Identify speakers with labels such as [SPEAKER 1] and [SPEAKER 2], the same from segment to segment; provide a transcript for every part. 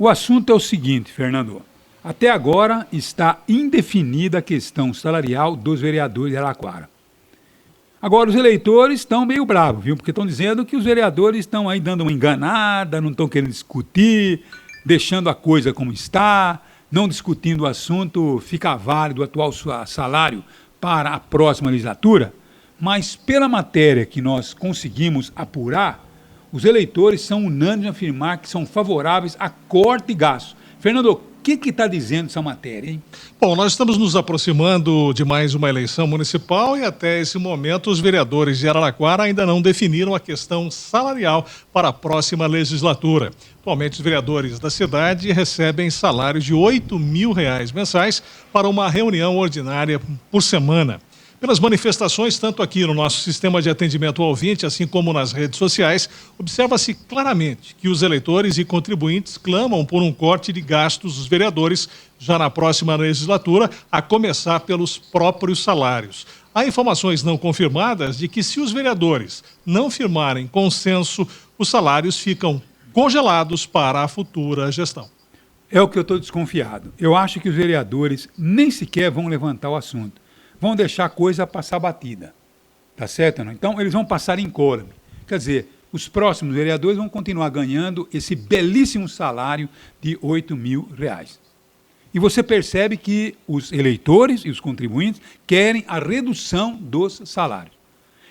[SPEAKER 1] O assunto é o seguinte, Fernando. Até agora está indefinida a questão salarial dos vereadores de Araraquara. Agora, os eleitores estão meio bravos, viu? Porque estão dizendo que os vereadores estão aí dando uma enganada, não estão querendo discutir, deixando a coisa como está, não discutindo o assunto, fica válido o atual salário para a próxima legislatura. Mas, pela matéria que nós conseguimos apurar, os eleitores são unânimes em afirmar que são favoráveis a corte de gastos. Fernando, o que está dizendo essa matéria, hein?
[SPEAKER 2] Bom, nós estamos nos aproximando de mais uma eleição municipal e até esse momento os vereadores de Araraquara ainda não definiram a questão salarial para a próxima legislatura. Atualmente os vereadores da cidade recebem salários de R$8.000 mensais para uma reunião ordinária por semana. Pelas manifestações, tanto aqui no nosso sistema de atendimento ao ouvinte, assim como nas redes sociais, observa-se claramente que os eleitores e contribuintes clamam por um corte de gastos dos vereadores já na próxima legislatura, a começar pelos próprios salários. Há informações não confirmadas de que se os vereadores não firmarem consenso, os salários ficam congelados para a futura gestão.
[SPEAKER 1] É o que eu estou desconfiado. Eu acho que os vereadores nem sequer vão levantar o assunto. Vão deixar a coisa passar batida. Tá certo, não? Então, eles vão passar incólume. Quer dizer, os próximos vereadores vão continuar ganhando esse belíssimo salário de R$8.000. E você percebe que os eleitores e os contribuintes querem a redução dos salários.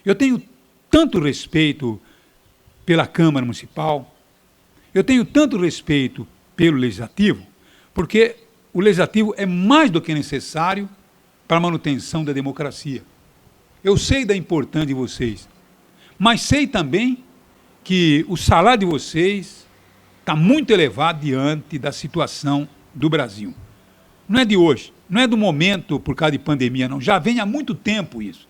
[SPEAKER 1] Eu tenho tanto respeito pela Câmara Municipal, eu tenho tanto respeito pelo Legislativo, porque o Legislativo é mais do que necessário para a manutenção da democracia. Eu sei da importância de vocês, mas sei também que o salário de vocês está muito elevado diante da situação do Brasil. Não é de hoje, não é do momento por causa de pandemia, não. Já vem há muito tempo isso.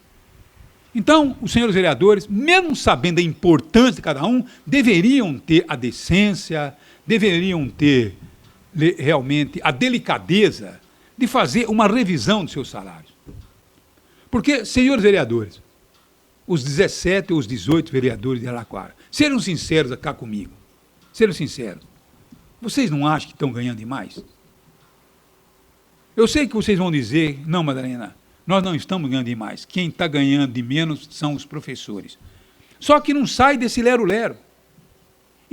[SPEAKER 1] Então, os senhores vereadores, mesmo sabendo da importância de cada um, deveriam ter a decência, deveriam ter realmente a delicadeza de fazer uma revisão dos seus salários. Porque, senhores vereadores, os 17 ou os 18 vereadores de Araraquara, sejam sinceros cá comigo, sejam sinceros, vocês não acham que estão ganhando demais? Eu sei que vocês vão dizer, não, Madalena, nós não estamos ganhando demais, quem está ganhando de menos são os professores. Só que não sai desse lero-lero.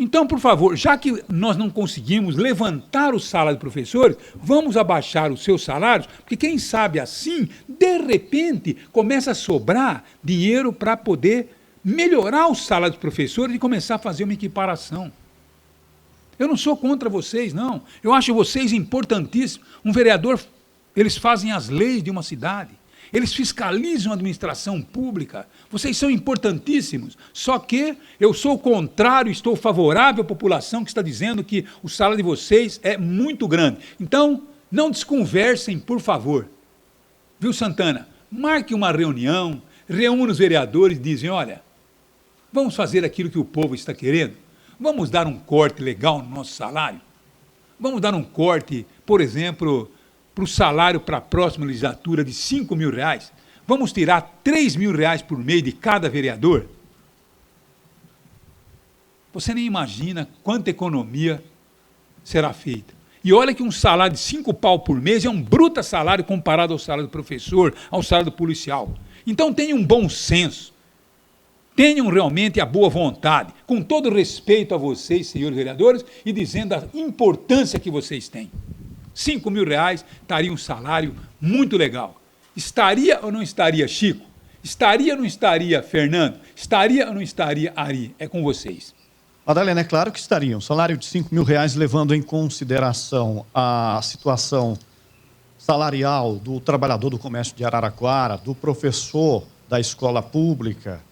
[SPEAKER 1] Então, por favor, já que nós não conseguimos levantar o salário dos professores, vamos abaixar os seus salários, porque quem sabe assim, de repente, começa a sobrar dinheiro para poder melhorar o salário dos professores e começar a fazer uma equiparação. Eu não sou contra vocês, não. Eu acho vocês importantíssimos. Um vereador, eles fazem as leis de uma cidade. Eles fiscalizam a administração pública. Vocês são importantíssimos. Só que eu sou o contrário, estou favorável à população que está dizendo que o salário de vocês é muito grande. Então, não desconversem, por favor. Viu, Santana? Marque uma reunião, reúna os vereadores e dizem, olha, vamos fazer aquilo que o povo está querendo? Vamos dar um corte legal no nosso salário? Vamos dar um corte, por exemplo, para o salário para a próxima legislatura de R$5.000, vamos tirar R$3.000 por mês de cada vereador? Você nem imagina quanta economia será feita. E olha que um salário de 5 pau por mês é um bruto salário comparado ao salário do professor, ao salário do policial. Então tenham um bom senso, tenham realmente a boa vontade, com todo respeito a vocês, senhores vereadores, e dizendo a importância que vocês têm. R$5.000 estaria um salário muito legal. Estaria ou não estaria, Chico? Estaria ou não estaria, Fernando? Estaria ou não estaria, Ari? É com vocês.
[SPEAKER 3] Madalena, é claro que estaria. Um salário de R$5.000, levando em consideração a situação salarial do trabalhador do comércio de Araraquara, do professor da escola pública,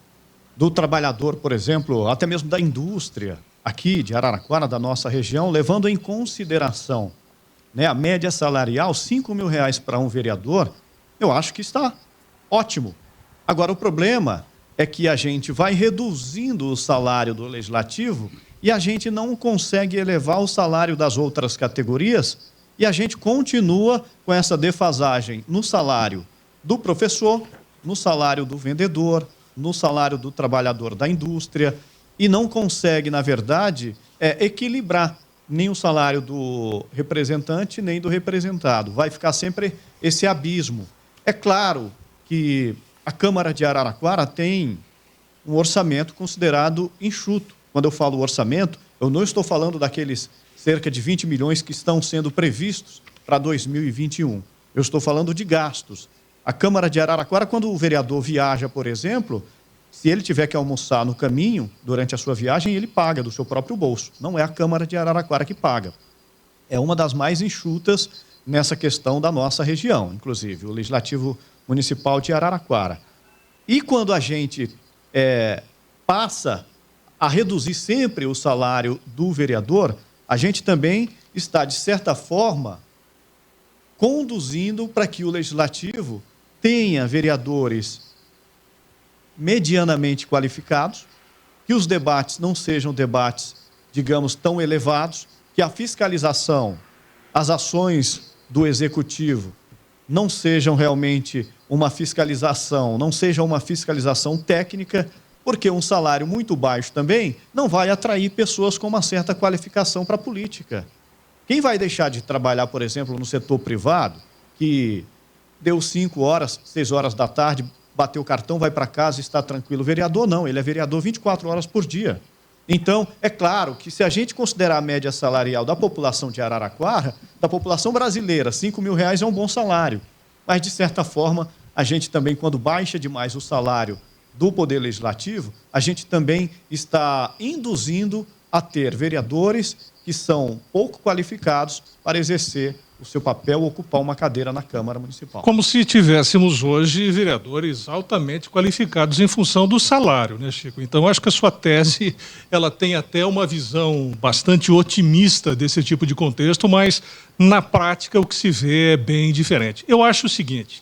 [SPEAKER 3] do trabalhador, por exemplo, até mesmo da indústria aqui de Araraquara, da nossa região, levando em consideração a média salarial, R$5.000 para um vereador, eu acho que está ótimo. Agora, o problema é que a gente vai reduzindo o salário do legislativo e a gente não consegue elevar o salário das outras categorias e a gente continua com essa defasagem no salário do professor, no salário do vendedor, no salário do trabalhador da indústria e não consegue, na verdade, equilibrar. nem o salário do representante, nem do representado. Vai ficar sempre esse abismo. É claro que a Câmara de Araraquara tem um orçamento considerado enxuto. Quando eu falo orçamento, eu não estou falando daqueles cerca de 20 milhões que estão sendo previstos para 2021. Eu estou falando de gastos. A Câmara de Araraquara, quando o vereador viaja, por exemplo, se ele tiver que almoçar no caminho, durante a sua viagem, ele paga do seu próprio bolso. Não é a Câmara de Araraquara que paga. É uma das mais enxutas nessa questão da nossa região, inclusive, o Legislativo Municipal de Araraquara. E quando a gente passa a reduzir sempre o salário do vereador, a gente também está, de certa forma, conduzindo para que o Legislativo tenha vereadores medianamente qualificados, que os debates não sejam debates, digamos, tão elevados, que a fiscalização, as ações do Executivo não sejam realmente uma fiscalização, não seja uma fiscalização técnica, porque um salário muito baixo também não vai atrair pessoas com uma certa qualificação para a política. Quem vai deixar de trabalhar, por exemplo, no setor privado, que deu 5 horas, 6 horas da tarde, bateu o cartão, vai para casa e está tranquilo? O vereador não, ele é vereador 24 horas por dia. Então, é claro que se a gente considerar a média salarial da população de Araraquara, da população brasileira, R$5.000 é um bom salário. Mas, de certa forma, a gente também, quando baixa demais o salário do Poder Legislativo, a gente também está induzindo a ter vereadores que são pouco qualificados para exercer o seu papel, ocupar uma cadeira na Câmara Municipal.
[SPEAKER 2] Como se tivéssemos hoje vereadores altamente qualificados em função do salário, né, Chico? Então, acho que a sua tese, ela tem até uma visão bastante otimista desse tipo de contexto, mas, na prática, o que se vê é bem diferente. Eu acho o seguinte,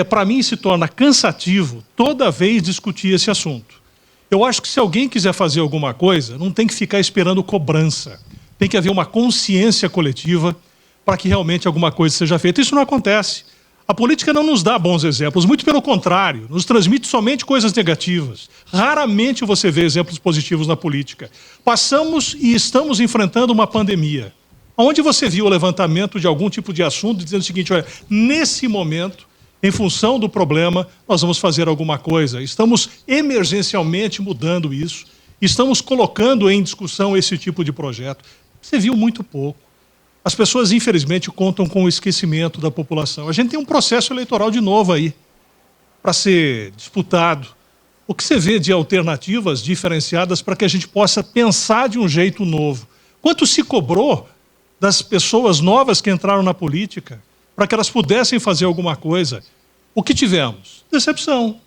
[SPEAKER 2] para mim se torna cansativo toda vez discutir esse assunto. Eu acho que se alguém quiser fazer alguma coisa, não tem que ficar esperando cobrança. Tem que haver uma consciência coletiva para que realmente alguma coisa seja feita. Isso não acontece. A política não nos dá bons exemplos, muito pelo contrário, nos transmite somente coisas negativas. Raramente você vê exemplos positivos na política. Passamos e estamos enfrentando uma pandemia. Onde você viu o levantamento de algum tipo de assunto dizendo o seguinte, olha, nesse momento, em função do problema, nós vamos fazer alguma coisa. Estamos emergencialmente mudando isso, estamos colocando em discussão esse tipo de projeto. Você viu muito pouco. As pessoas, infelizmente, contam com o esquecimento da população. A gente tem um processo eleitoral de novo aí, para ser disputado. O que você vê de alternativas diferenciadas para que a gente possa pensar de um jeito novo? Quanto se cobrou das pessoas novas que entraram na política para que elas pudessem fazer alguma coisa? O que tivemos? Decepção.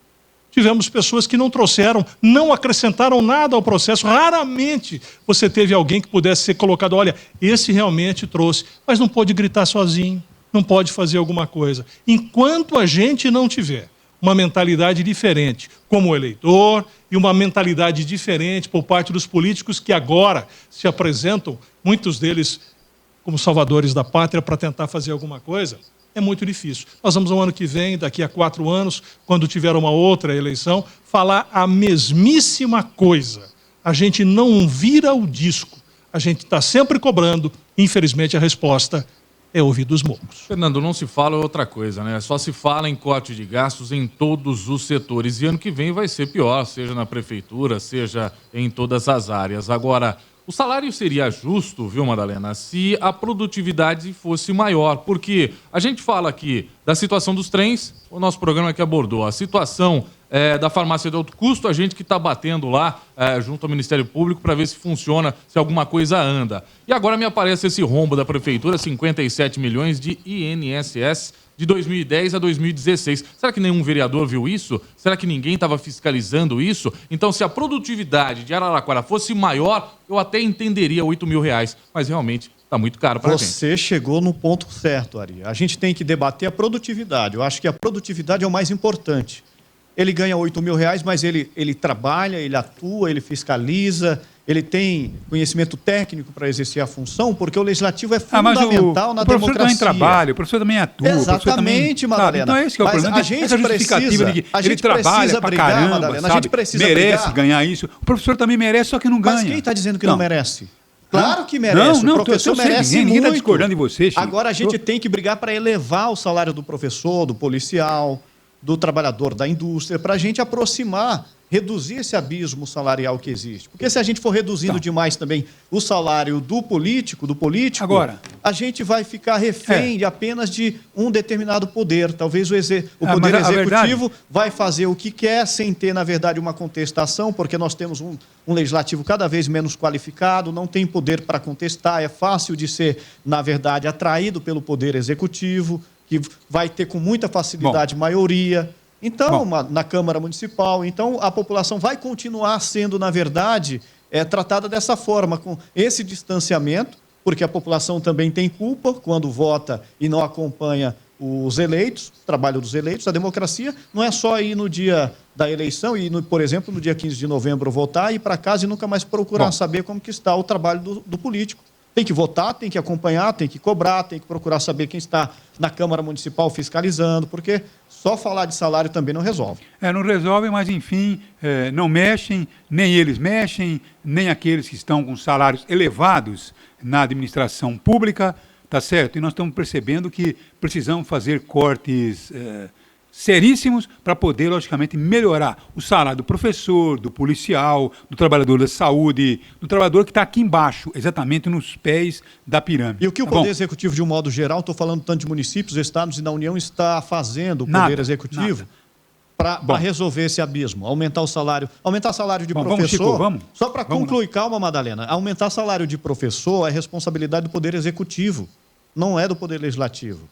[SPEAKER 2] Tivemos pessoas que não trouxeram, não acrescentaram nada ao processo. Raramente você teve alguém que pudesse ser colocado, olha, esse realmente trouxe, mas não pode gritar sozinho, não pode fazer alguma coisa. Enquanto a gente não tiver uma mentalidade diferente como eleitor e uma mentalidade diferente por parte dos políticos que agora se apresentam, muitos deles como salvadores da pátria para tentar fazer alguma coisa, é muito difícil. Nós vamos no ano que vem, daqui a 4 anos, quando tiver uma outra eleição, falar a mesmíssima coisa. A gente não vira o disco. A gente está sempre cobrando. Infelizmente, a resposta é ouvir dos morros.
[SPEAKER 4] Fernando, não se fala outra coisa, né? Só se fala em corte de gastos em todos os setores. E ano que vem vai ser pior, seja na prefeitura, seja em todas as áreas. Agora, o salário seria justo, viu, Madalena, se a produtividade fosse maior, porque a gente fala aqui da situação dos trens, o nosso programa que abordou, a situação da farmácia de alto custo, a gente que está batendo lá junto ao Ministério Público para ver se funciona, se alguma coisa anda. E agora me aparece esse rombo da prefeitura, 57 milhões de INSS, de 2010 a 2016. Será que nenhum vereador viu isso? Será que ninguém estava fiscalizando isso? Então, se a produtividade de Araraquara fosse maior, eu até entenderia R$8.000, mas realmente está muito caro para a gente.
[SPEAKER 3] Você chegou no ponto certo, Ari. A gente tem que debater a produtividade. Eu acho que a produtividade é o mais importante. Ele ganha R$8.000, mas ele trabalha, ele atua, ele fiscaliza, ele tem conhecimento técnico para exercer a função, porque o legislativo é fundamental na democracia. O professor
[SPEAKER 1] também trabalha, o professor também atua.
[SPEAKER 3] Exatamente, Madalena.
[SPEAKER 1] Então é isso que é o problema.
[SPEAKER 3] A gente precisa,
[SPEAKER 1] ele trabalha pra caramba,
[SPEAKER 3] Madalena.
[SPEAKER 1] sabe?
[SPEAKER 3] A gente precisa
[SPEAKER 1] merece
[SPEAKER 3] brigar.
[SPEAKER 1] ganhar isso. O professor também merece, só que não ganha.
[SPEAKER 3] Mas quem está dizendo que não merece? Claro que merece.
[SPEAKER 1] Não,
[SPEAKER 3] o professor
[SPEAKER 1] eu sei,
[SPEAKER 3] merece
[SPEAKER 1] ninguém está
[SPEAKER 3] muito.
[SPEAKER 1] discordando de você, Chico.
[SPEAKER 3] Agora a gente tem que brigar para elevar o salário do professor, do policial, do trabalhador da indústria, para a gente aproximar, reduzir esse abismo salarial que existe. Porque se a gente for reduzindo demais também o salário do político,
[SPEAKER 1] Agora,
[SPEAKER 3] a gente vai ficar refém apenas de um determinado poder. Talvez o poder
[SPEAKER 1] mas a
[SPEAKER 3] executivo
[SPEAKER 1] verdade...
[SPEAKER 3] vai fazer o que quer sem ter, na verdade, uma contestação, porque nós temos um legislativo cada vez menos qualificado, não tem poder para contestar, é fácil de ser, na verdade, atraído pelo poder executivo, que vai ter com muita facilidade maioria. Então, na Câmara Municipal, então a população vai continuar sendo, na verdade, tratada dessa forma, com esse distanciamento, porque a população também tem culpa quando vota e não acompanha os eleitos, o trabalho dos eleitos. A democracia não é só ir no dia da eleição e, por exemplo, no dia 15 de novembro votar, ir para casa e nunca mais procurar saber como que está o trabalho do político. Tem que votar, tem que acompanhar, tem que cobrar, tem que procurar saber quem está na Câmara Municipal fiscalizando, porque só falar de salário também não resolve.
[SPEAKER 1] Não resolve, mas enfim, não mexem, nem eles mexem, nem aqueles que estão com salários elevados na administração pública, tá certo? E nós estamos percebendo que precisamos fazer cortes seríssimos para poder, logicamente, melhorar o salário do professor, do policial, do trabalhador da saúde, do trabalhador que está aqui embaixo, exatamente nos pés da pirâmide.
[SPEAKER 3] E o que o Poder Executivo, de um modo geral, estou falando tanto de municípios, estados e da União, está fazendo o Poder Executivo para resolver esse abismo, aumentar o salário de professor.
[SPEAKER 1] Vamos.
[SPEAKER 3] Só para concluir, calma, Madalena, aumentar salário de professor é responsabilidade do Poder Executivo, não é do Poder Legislativo.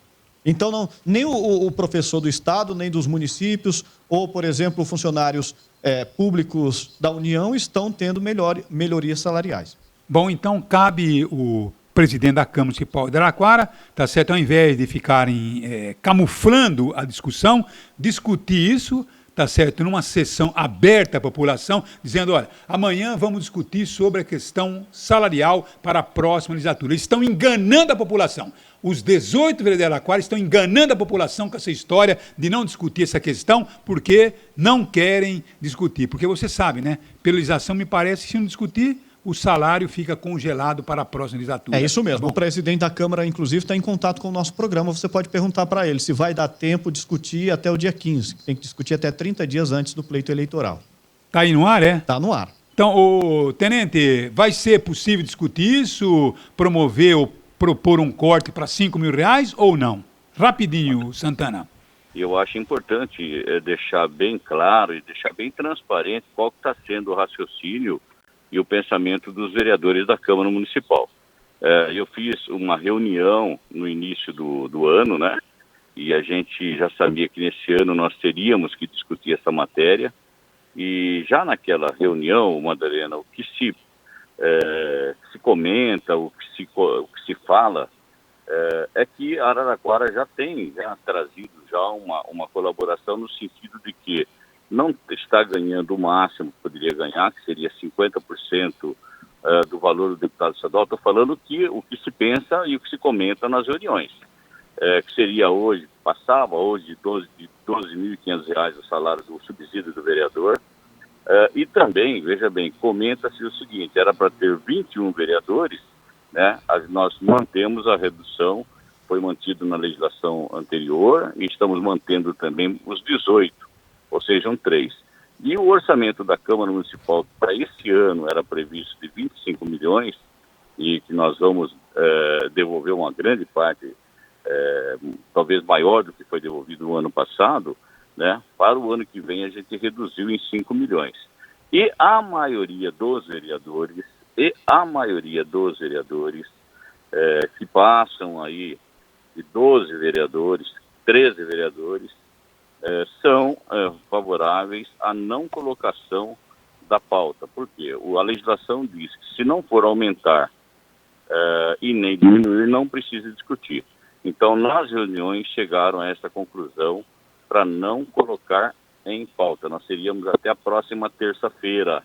[SPEAKER 3] Então, nem o professor do Estado, nem dos municípios, ou, por exemplo, funcionários públicos da União estão tendo melhorias salariais.
[SPEAKER 1] Bom, então cabe o presidente da Câmara Municipal de Araraquara, tá certo? Ao invés de ficarem camuflando a discussão, discutir isso, tá certo? Numa sessão aberta à população, dizendo, olha, amanhã vamos discutir sobre a questão salarial para a próxima legislatura. Eles estão enganando a população. Os 18 vereadores de Araraquara estão enganando a população com essa história de não discutir essa questão, porque não querem discutir. Porque você sabe, né? Pela legislação, me parece que se não discutir, o salário fica congelado para a próxima legislatura.
[SPEAKER 3] É isso mesmo. O presidente da Câmara, inclusive, está em contato com o nosso programa. Você pode perguntar para ele se vai dar tempo de discutir até o dia 15. Tem que discutir até 30 dias antes do pleito eleitoral.
[SPEAKER 1] Está aí no ar, é?
[SPEAKER 3] Está no ar.
[SPEAKER 1] Então, tenente, vai ser possível discutir isso, promover ou propor um corte para R$5.000 ou não? Rapidinho, Santana.
[SPEAKER 5] Eu acho importante deixar bem claro e deixar bem transparente qual está sendo o raciocínio e o pensamento dos vereadores da Câmara Municipal. Eu fiz uma reunião no início do ano, né? E a gente já sabia que nesse ano nós teríamos que discutir essa matéria. E já naquela reunião, Madalena, o que se comenta, o que se fala, é que a Araraquara já tem trazido já uma colaboração no sentido de que não está ganhando o máximo que poderia ganhar, que seria 50% do valor do deputado estadual. Estou falando que o que se pensa e o que se comenta nas reuniões, que seria hoje, passava hoje de R$12.500 o salário do subsídio do vereador. E também, veja bem, comenta-se o seguinte, era para ter 21 vereadores, né? Nós mantemos a redução, foi mantido na legislação anterior e estamos mantendo também os 18, ou seja, 3. E o orçamento da Câmara Municipal para esse ano era previsto de 25 milhões e que nós vamos devolver uma grande parte, talvez maior do que foi devolvido no ano passado, né? Para o ano que vem a gente reduziu em 5 milhões. E a maioria dos vereadores, que passam aí de 12 vereadores, 13 vereadores, são favoráveis à não colocação da pauta. Por quê? A legislação diz que se não for aumentar e nem diminuir, não precisa discutir. Então, nas reuniões chegaram a essa conclusão para não colocar em pauta. Nós seríamos até a próxima terça-feira.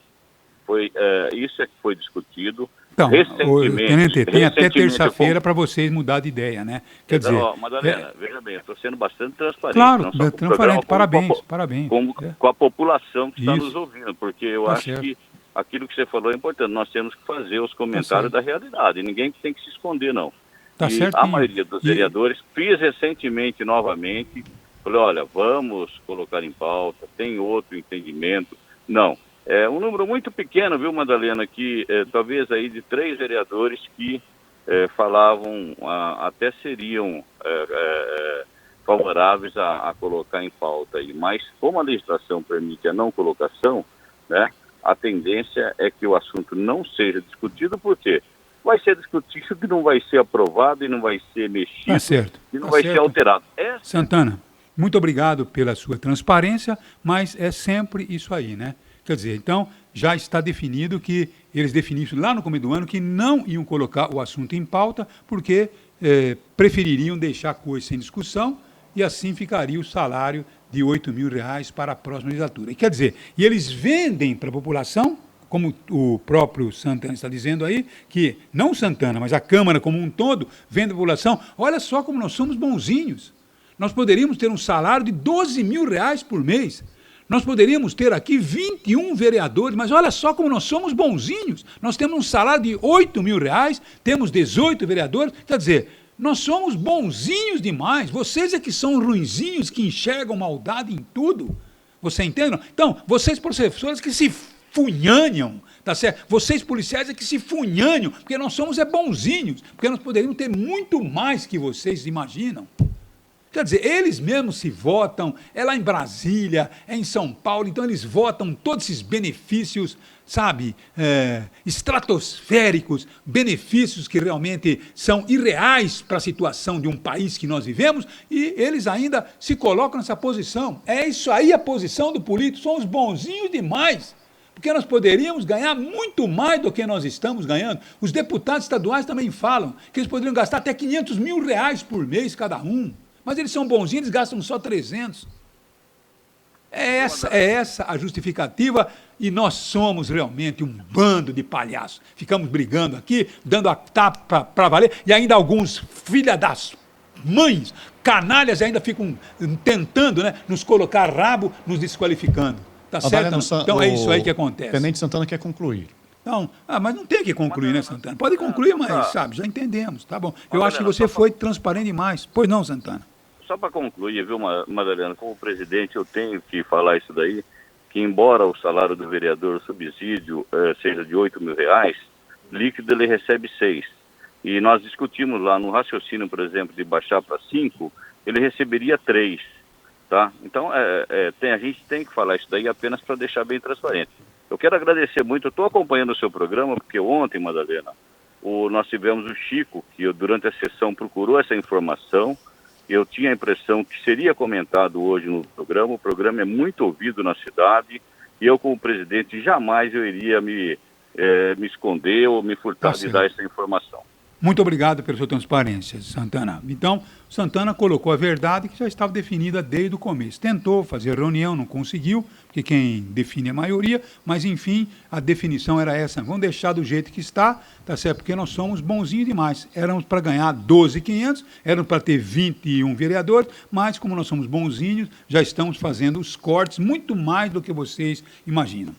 [SPEAKER 5] Isso é que foi discutido.
[SPEAKER 1] Então, tenente, tem até terça-feira para vocês mudar de ideia, né? Quer dizer...
[SPEAKER 5] Madalena, veja bem, eu estou sendo bastante transparente.
[SPEAKER 1] Claro, transparente, parabéns.
[SPEAKER 5] Com a população que está nos ouvindo, porque eu acho que aquilo que você falou é importante. Nós temos que fazer os comentários da realidade. Ninguém tem que se esconder, não.
[SPEAKER 1] Tá
[SPEAKER 5] E
[SPEAKER 1] certo.
[SPEAKER 5] a maioria dos vereadores, fiz recentemente novamente, falei, olha, vamos colocar em pauta, tem outro entendimento. Não, é um número muito pequeno, viu, Madalena, que talvez aí de 3 vereadores que falavam, até seriam favoráveis a colocar em pauta aí. Mas como a legislação permite a não colocação, né, a tendência é que o assunto não seja discutido, por quê? Vai ser discutido que não vai ser aprovado e não vai ser mexido,
[SPEAKER 1] Tá certo.
[SPEAKER 5] e não vai ser alterado.
[SPEAKER 1] Santana, muito obrigado pela sua transparência, mas é sempre isso aí, né? Quer dizer, então, já está definido que eles definiram lá no começo do ano que não iam colocar o assunto em pauta porque prefeririam deixar a coisa sem discussão e assim ficaria o salário de R$8.000 para a próxima legislatura. E, quer dizer, e eles vendem para a população, como o próprio Santana está dizendo aí, que não o Santana, mas a Câmara como um todo, vende a população, olha só como nós somos bonzinhos. Nós poderíamos ter um salário de R$12.000 por mês. Nós poderíamos ter aqui 21 vereadores, mas olha só como nós somos bonzinhos. Nós temos um salário de R$8.000, temos 18 vereadores, quer dizer, nós somos bonzinhos demais. Vocês é que são ruinzinhos, que enxergam maldade em tudo. Você entende? Não? Então, vocês professores que se funhanham, tá certo? Vocês policiais é que se funhanham, porque nós somos bonzinhos, porque nós poderíamos ter muito mais que vocês imaginam. Quer dizer, eles mesmos se votam, é lá em Brasília, é em São Paulo, então eles votam todos esses benefícios, sabe, estratosféricos, benefícios que realmente são irreais para a situação de um país que nós vivemos, e eles ainda se colocam nessa posição. É isso aí a posição do político, somos bonzinhos demais, porque nós poderíamos ganhar muito mais do que nós estamos ganhando. Os deputados estaduais também falam que eles poderiam gastar até R$500.000 por mês cada um. Mas eles são bonzinhos, eles gastam só 300. É essa a justificativa, e nós somos realmente um bando de palhaços. Ficamos brigando aqui, dando a tapa para valer, e ainda alguns filha das mães, canalhas, ainda ficam tentando, né, nos colocar rabo, nos desqualificando. Tá certo? Então é isso aí que acontece.
[SPEAKER 3] O Tenente Santana quer concluir.
[SPEAKER 1] Então, mas não tem que concluir, né, Santana? Pode concluir, mas, sabe, já entendemos, tá bom. Eu acho que você foi transparente demais. Pois não, Santana?
[SPEAKER 5] Só para concluir, viu, Madalena, como presidente eu tenho que falar isso daí, que embora o salário do vereador, o subsídio, seja de R$8.000, líquido ele recebe 6. E nós discutimos lá no raciocínio, por exemplo, de baixar para 5, ele receberia 3. Tá? Então, a gente tem que falar isso daí apenas para deixar bem transparente. Eu quero agradecer muito, eu estou acompanhando o seu programa, porque ontem, Madalena, nós tivemos o Chico, que durante a sessão procurou essa informação. Eu tinha a impressão que seria comentado hoje no programa. O programa é muito ouvido na cidade e eu, como presidente, jamais eu iria me esconder ou me furtar de dar essa informação.
[SPEAKER 1] Muito obrigado pela sua transparência, Santana. Então, Santana colocou a verdade que já estava definida desde o começo. Tentou fazer reunião, não conseguiu, porque quem define é a maioria, mas, enfim, a definição era essa. Vamos deixar do jeito que está, tá certo? Porque nós somos bonzinhos demais. Éramos para ganhar 12.500, éramos para ter 21 vereadores, mas, como nós somos bonzinhos, já estamos fazendo os cortes muito mais do que vocês imaginam.